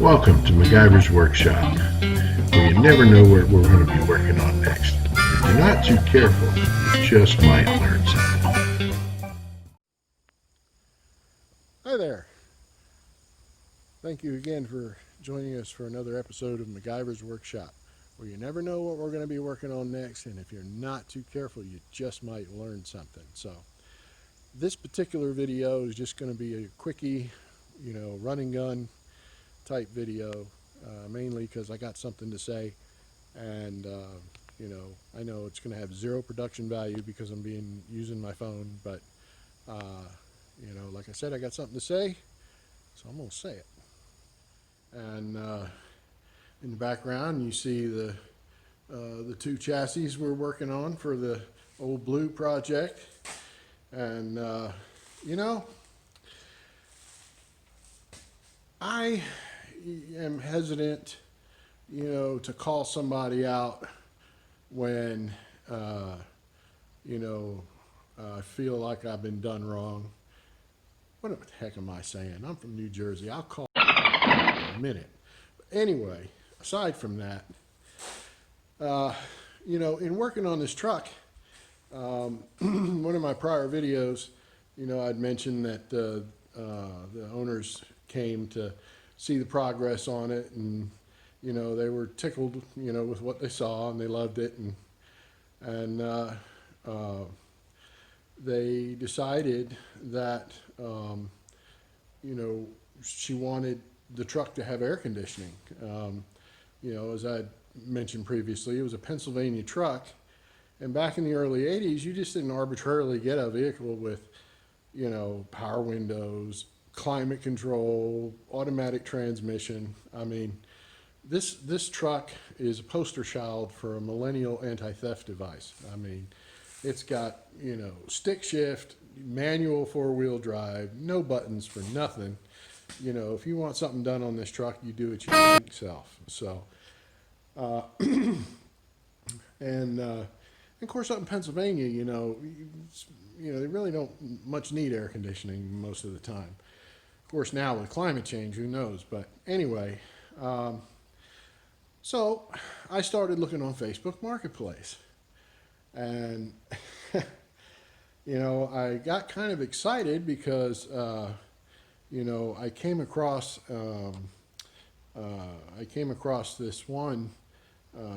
Welcome to MacGyver's Workshop, where you never know what we're going to be working on next. If you're not too careful, you just might learn something. Hi there. Thank you again for joining us for another episode of MacGyver's Workshop, where you never know what we're going to be working on next, and if you're not too careful, you just might learn something. So this particular video is just going to be a quickie, run and gun type video, mainly because I got something to say, and I know it's going to have zero production value because I'm using my phone, but like I said, I got something to say, so I'm going to say it. And in the background, you see the two chassis we're working on for the Ole Blue project, and I am hesitant, to call somebody out when, I feel like I've been done wrong. What the heck am I saying? I'm from New Jersey. I'll call in a minute. But anyway, aside from that, in working on this truck, one of my prior videos, I'd mentioned that the owners came to see the progress on it, and they were tickled, with what they saw, and they loved it, and they decided that she wanted the truck to have air conditioning. As I mentioned previously, it was a Pennsylvania truck, and back in the early 80s, you just didn't arbitrarily get a vehicle with power windows, climate control, automatic transmission. I mean, this truck is a poster child for a millennial anti-theft device. I mean, it's got, stick shift, manual four-wheel drive, no buttons for nothing. If you want something done on this truck, you do it yourself. So, and of course, up in Pennsylvania, they really don't much need air conditioning most of the time. Of course, now with climate change, who knows? But anyway, so I started looking on Facebook Marketplace, and I got kind of excited because I came across this one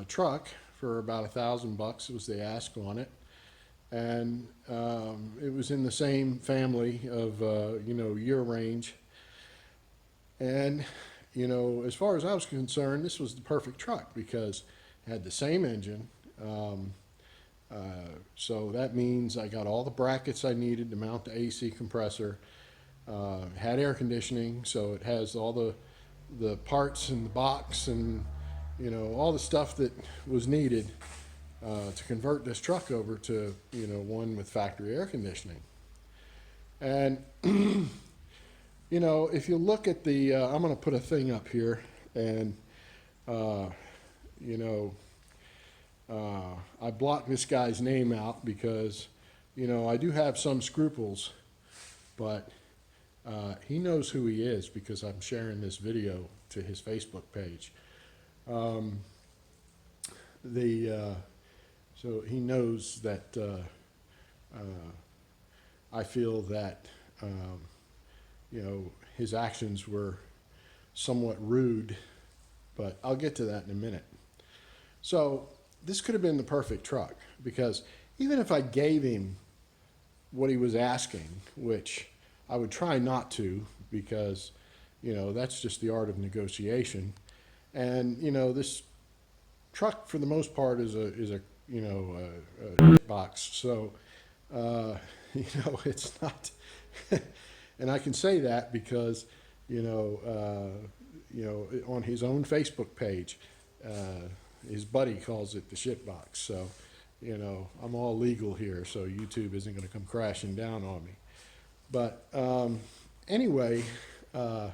truck for about $1,000 was the ask on it, and it was in the same family of year range, and as far as I was concerned, this was the perfect truck because it had the same engine. So that means I got all the brackets I needed to mount the AC compressor. Had air conditioning, so it has all the parts in the box and all the stuff that was needed to convert this truck over to one with factory air conditioning. And if you look at the I'm going to put a thing up here, and I blocked this guy's name out because I do have some scruples, but he knows who he is because I'm sharing this video to his Facebook page. So he knows that I feel that his actions were somewhat rude, but I'll get to that in a minute. So this could have been the perfect truck because even if I gave him what he was asking, which I would try not to because that's just the art of negotiation, and this truck for the most part is a box, so it's not and I can say that because on his own Facebook page, his buddy calls it the shit box. So I'm all legal here, so YouTube isn't going to come crashing down on me. But anyway, I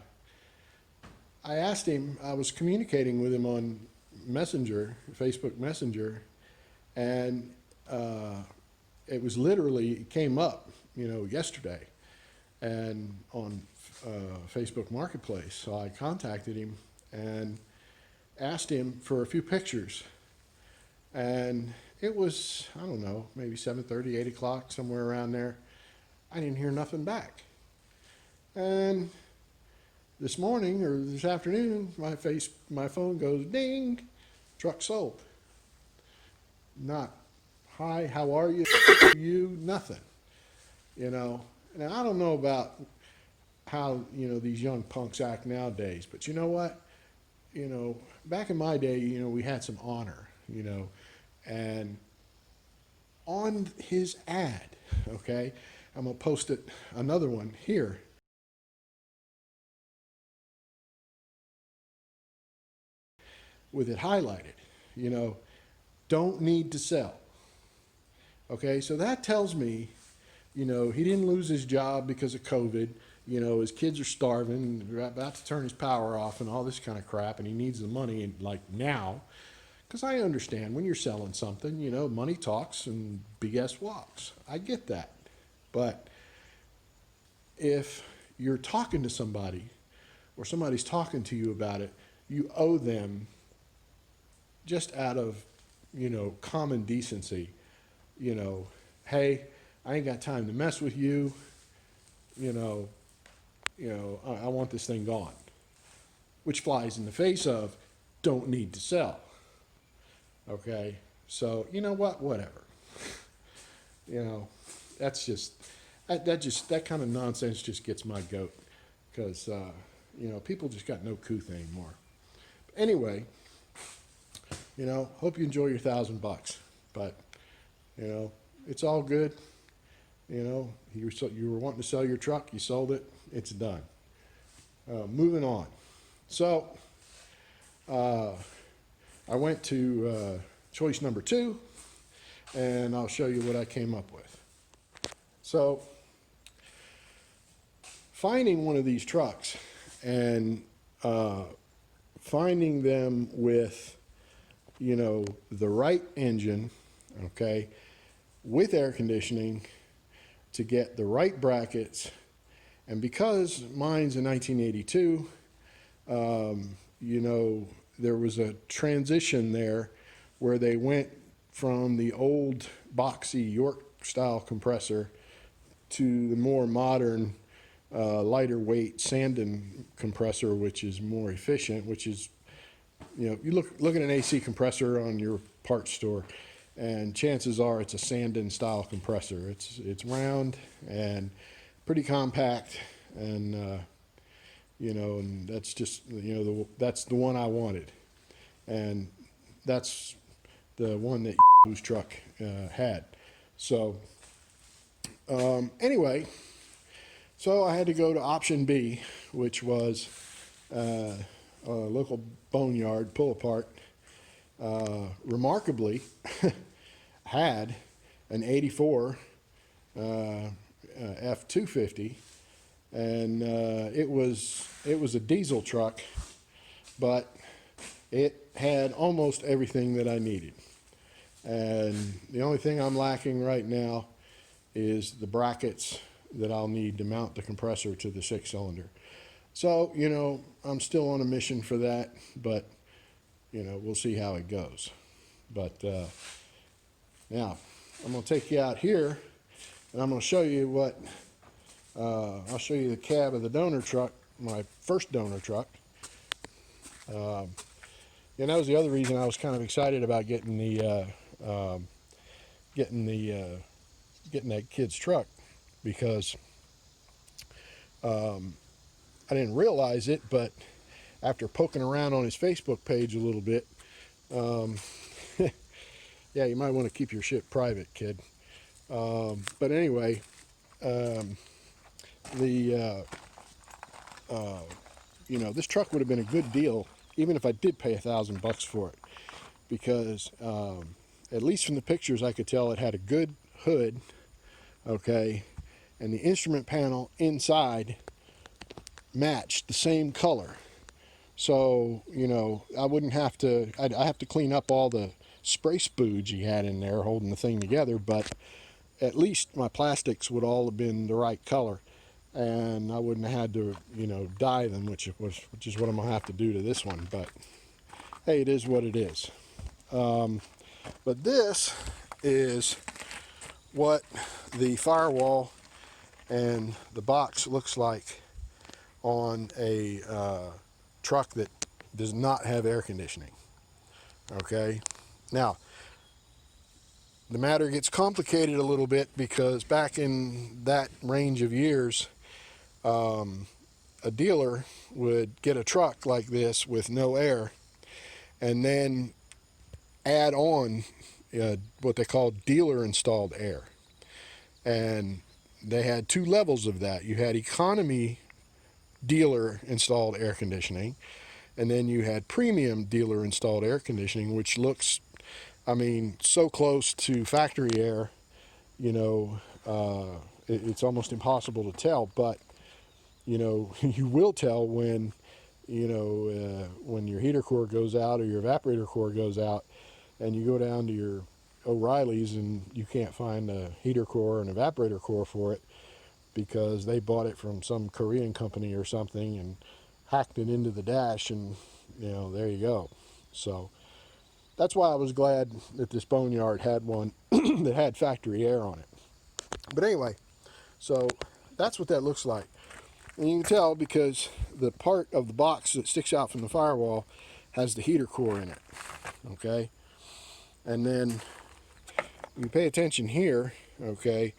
asked him, I was communicating with him on Messenger, Facebook Messenger, and it was literally, it came up, yesterday, and on Facebook Marketplace. So I contacted him and asked him for a few pictures. And it was, I don't know, maybe 7:30, 8 o'clock, somewhere around there. I didn't hear nothing back. And this morning or this afternoon, my phone goes ding, truck sold. Not, hi, how are you? You, nothing. You know, now I don't know about how, you know, these young punks act nowadays, but you know what? You know, back in my day, you know, we had some honor, you know, and on his ad, okay, I'm gonna post it, another one here. With it highlighted, you know, don't need to sell. Okay, so that tells me, you know, he didn't lose his job because of COVID. You know, his kids are starving, they're about to turn his power off and all this kind of crap, and he needs the money like now. Because I understand when you're selling something, you know, money talks and BS walks. I get that. But if you're talking to somebody or somebody's talking to you about it, you owe them, just out of, you know, common decency, you know, hey, I ain't got time to mess with you, you know, I want this thing gone, which flies in the face of don't need to sell. Okay, so you know what, whatever. You know, that's just, that kind of nonsense just gets my goat, because, you know, people just got no couth anymore. Anyway, you know, hope you enjoy your $1,000, but, you know, it's all good. You know, you were wanting to sell your truck, you sold it, it's done. Moving on. So, I went to choice number 2, and I'll show you what I came up with. So, finding one of these trucks and finding them with, you know, the right engine, okay, with air conditioning, to get the right brackets, and because mine's a 1982, you know, there was a transition there where they went from the old boxy York style compressor to the more modern, lighter weight Sandon compressor, which is more efficient, which is, you know, you look at an AC compressor on your parts store, and chances are it's a Sandon style compressor. It's round and pretty compact, and you know, and that's just, you know, that's the one I wanted, and that's the one that whose truck had. So anyway, so I had to go to option B, which was a local boneyard pull apart. Remarkably had an 84 F250, and it was a diesel truck, but it had almost everything that I needed. And the only thing I'm lacking right now is the brackets that I'll need to mount the compressor to the 6-cylinder. So, you know, I'm still on a mission for that, but you know, we'll see how it goes. But now I'm going to take you out here, and I'm going to show you what, I'll show you the cab of the donor truck, my first donor truck. And that was the other reason I was kind of excited about getting that kid's truck, because I didn't realize it, but after poking around on his Facebook page a little bit, yeah, you might want to keep your shit private, kid. But anyway, you know, this truck would have been a good deal even if I did pay $1,000 for it, because at least from the pictures I could tell it had a good hood, okay, and the instrument panel inside matched the same color. So, you know, I wouldn't have to, I have to clean up all the spray spooge he had in there holding the thing together, but at least my plastics would all have been the right color. and I wouldn't have had to, you know, dye them, which is what I'm gonna have to do to this one. But hey, it is what it is. But this is what the firewall and the box looks like on a truck that does not have air conditioning. Okay, now the matter gets complicated a little bit because back in that range of years, a dealer would get a truck like this with no air and then add on what they call dealer installed air. And they had two levels of that. You had economy dealer installed air conditioning, and then you had premium dealer installed air conditioning, which looks, I mean, so close to factory air, you know, it's almost impossible to tell. But, you know, you will tell when, you know, when your heater core goes out or your evaporator core goes out, and you go down to your O'Reilly's and you can't find a heater core and evaporator core for it because they bought it from some Korean company or something and hacked it into the dash, and, you know, there you go. So that's why I was glad that this boneyard had one that had factory air on it. But anyway, so that's what that looks like. And you can tell because the part of the box that sticks out from the firewall has the heater core in it. Okay? And then you pay attention here, okay,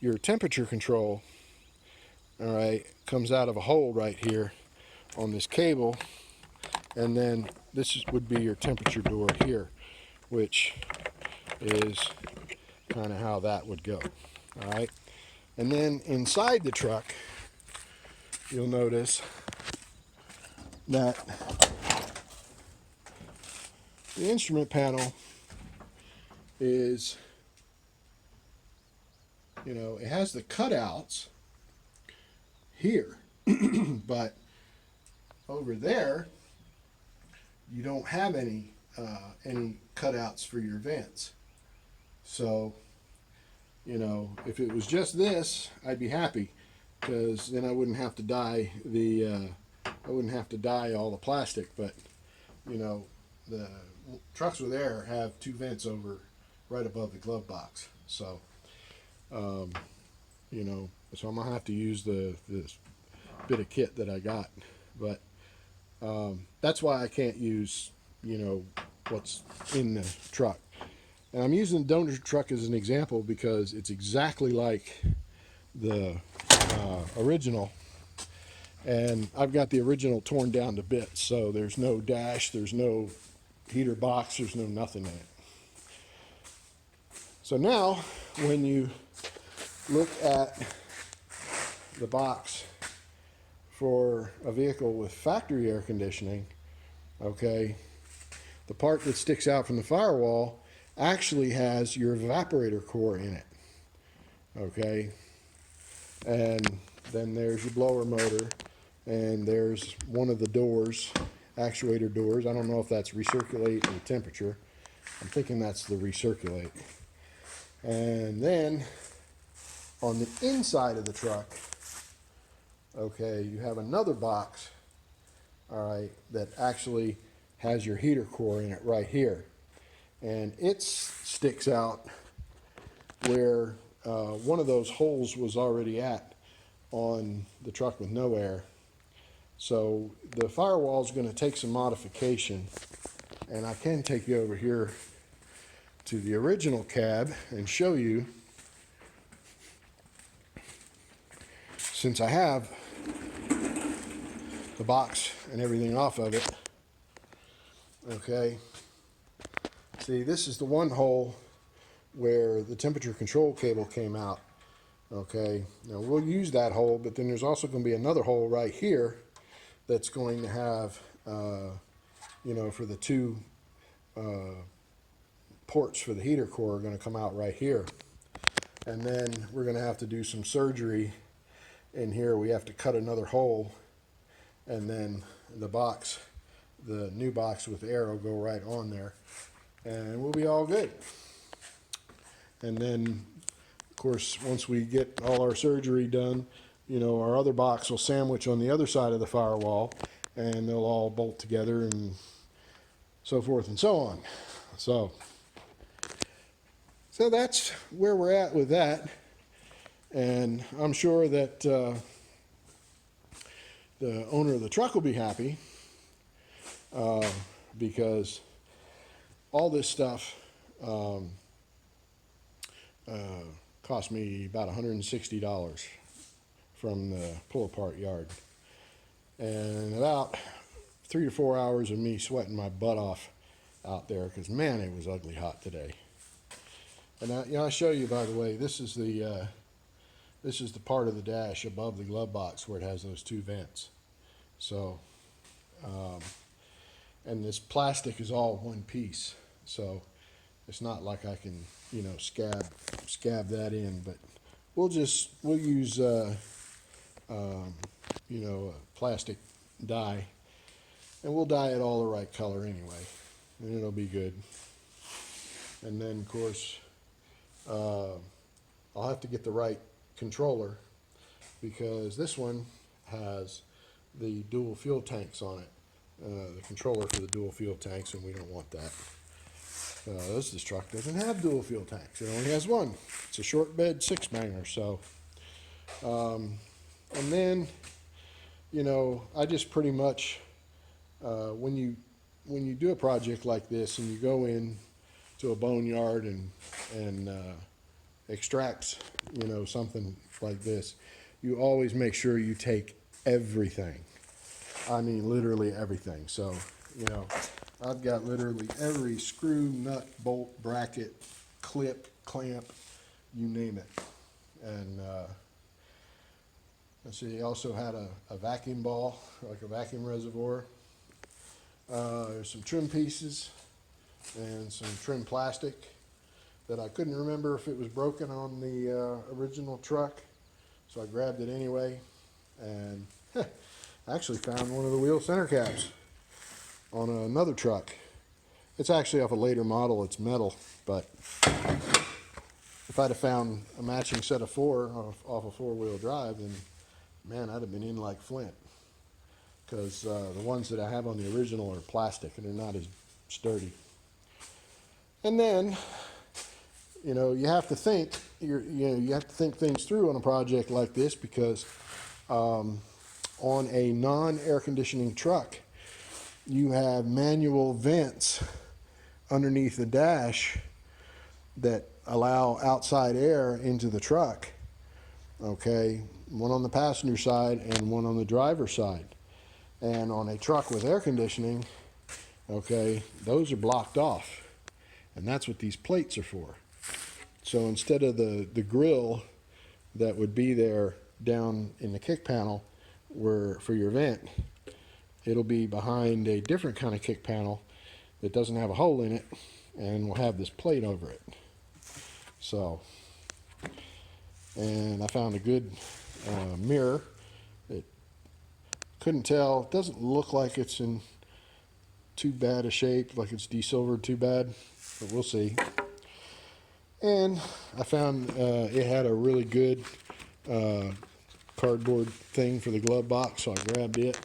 your temperature control, all right, comes out of a hole right here on this cable. And then this would be your temperature door here, which is kind of how that would go. All right. And then inside the truck, you'll notice that the instrument panel is, you know, it has the cutouts here, but over there, you don't have any cutouts for your vents. So, you know, if it was just this, I'd be happy, because then I wouldn't have to dye all the plastic. But, you know, the trucks with air have two vents over right above the glove box. So, you know, so I'm gonna have to use this bit of kit that I got. But that's why I can't use, you know, what's in the truck. And I'm using the donor truck as an example because it's exactly like the original. And I've got the original torn down to bits, so there's no dash, there's no heater box, there's no nothing in it. So now, when you look at the box for a vehicle with factory air conditioning, okay, the part that sticks out from the firewall actually has your evaporator core in it, okay? And then there's your blower motor, and there's one of the doors, actuator doors. I don't know if that's recirculate or temperature. I'm thinking that's the recirculate. And then on the inside of the truck, okay, you have another box, all right, that actually has your heater core in it right here. And it sticks out where one of those holes was already at on the truck with no air. So the firewall is going to take some modification, and I can take you over here to the original cab and show you, since I have the box and everything off of it. Okay, see, this is the one hole where the temperature control cable came out. Okay, now we'll use that hole, but then there's also going to be another hole right here that's going to have, you know, for the two ports for the heater core are going to come out right here. And then we're going to have to do some surgery in here. We have to cut another hole, and then the box, the new box with air, will go right on there, and we'll be all good. And then, of course, once we get all our surgery done, our other box will sandwich on the other side of the firewall, and they'll all bolt together and so forth and so on. So that's where we're at with that. And I'm sure that the owner of the truck will be happy because all this stuff cost me about $160 from the pull-apart yard. And about 3 to 4 hours of me sweating my butt off out there, because man, it was ugly hot today. And I'll show you, by the way, this is the part of the dash above the glove box where it has those two vents. So, and this plastic is all one piece, so it's not like I can, scab that in. But we'll use a plastic dye, and we'll dye it all the right color anyway, and it'll be good. And then, of course, I'll have to get the right controller, because this one has the dual fuel tanks on it, the controller for the dual fuel tanks, and we don't want that. This truck doesn't have dual fuel tanks. It only has one. It's a short bed 6-banger. So, and then, I just pretty much, when you do a project like this and you go in to a boneyard and extract, something like this, you always make sure you take everything. I mean, literally everything. So, I've got literally every screw, nut, bolt, bracket, clip, clamp, you name it. And let's see, he also had a vacuum ball, like a vacuum reservoir. There's some trim pieces and some trim plastic that I couldn't remember if it was broken on the original truck, so I grabbed it anyway. And I actually found one of the wheel center caps on another truck. It's actually off a later model. It's metal, but if I'd have found a matching set of 4 off a 4-wheel drive, then man, I'd have been in like Flint, because the ones that I have on the original are plastic and they're not as sturdy. And then, you have to think, you have to think things through on a project like this, because on a non-air conditioning truck, you have manual vents underneath the dash that allow outside air into the truck. Okay, one on the passenger side and one on the driver's side. And on a truck with air conditioning, okay, those are blocked off. And that's what these plates are for. So instead of the grill that would be there down in the kick panel for your vent, it'll be behind a different kind of kick panel that doesn't have a hole in it, and will have this plate over it. So, and I found a good mirror. It couldn't tell. It doesn't look like it's in too bad a shape, like it's desilvered too bad, but we'll see. And I found it had a really good cardboard thing for the glove box, so I grabbed it,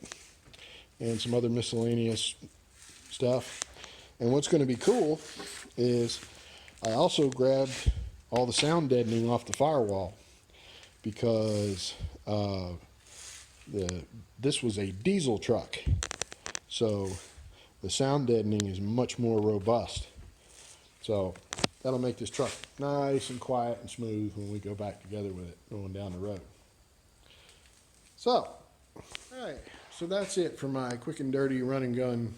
and some other miscellaneous stuff. And what's going to be cool is I also grabbed all the sound deadening off the firewall, because this was a diesel truck, so the sound deadening is much more robust. So that'll make this truck nice and quiet and smooth when we go back together with it going down the road. So, all right, so that's it for my quick and dirty run and gun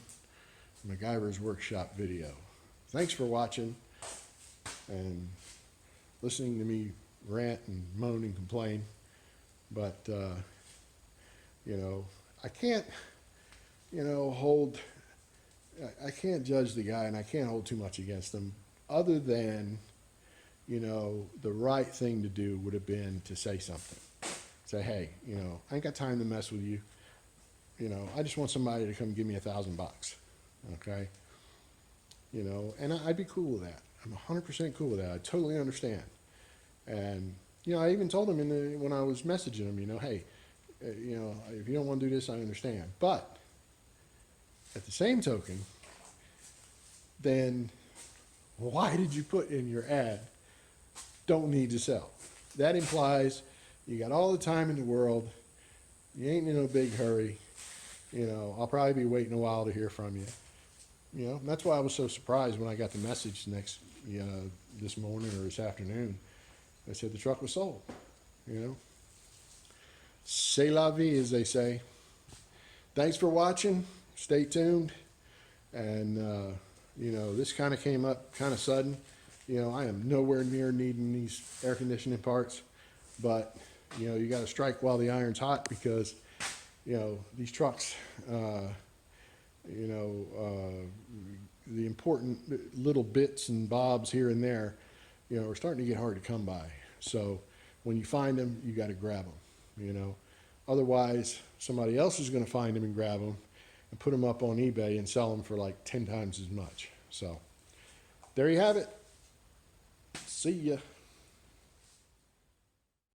MacGyver's workshop video. Thanks for watching and listening to me rant and moan and complain. But, I can't, I can't judge the guy, and I can't hold too much against him, other than, the right thing to do would have been to say something. Say, hey, I ain't got time to mess with you. I just want somebody to come give me $1,000, okay? And I'd be cool with that. I'm 100% cool with that. I totally understand. And You know, I even told him when I was messaging him, you know, hey, you know, if you don't want to do this, I understand. But at the same token, then why did you put in your ad, don't need to sell? That implies you got all the time in the world, you ain't in no big hurry, you know, I'll probably be waiting a while to hear from you. You know, and that's why I was so surprised when I got the message this morning or this afternoon. They said the truck was sold, you know. C'est la vie, as they say. Thanks for watching. Stay tuned. And, you know, this kind of came up kind of sudden. You know, I am nowhere near needing these air conditioning parts. But, you know, you got to strike while the iron's hot because, you know, these trucks, you know, the important little bits and bobs here and there, you know, are starting to get hard to come by. So when you find them, you got to grab them, you know. Otherwise, somebody else is going to find them and grab them and put them up on eBay and sell them for like 10 times as much. So there you have it. See ya.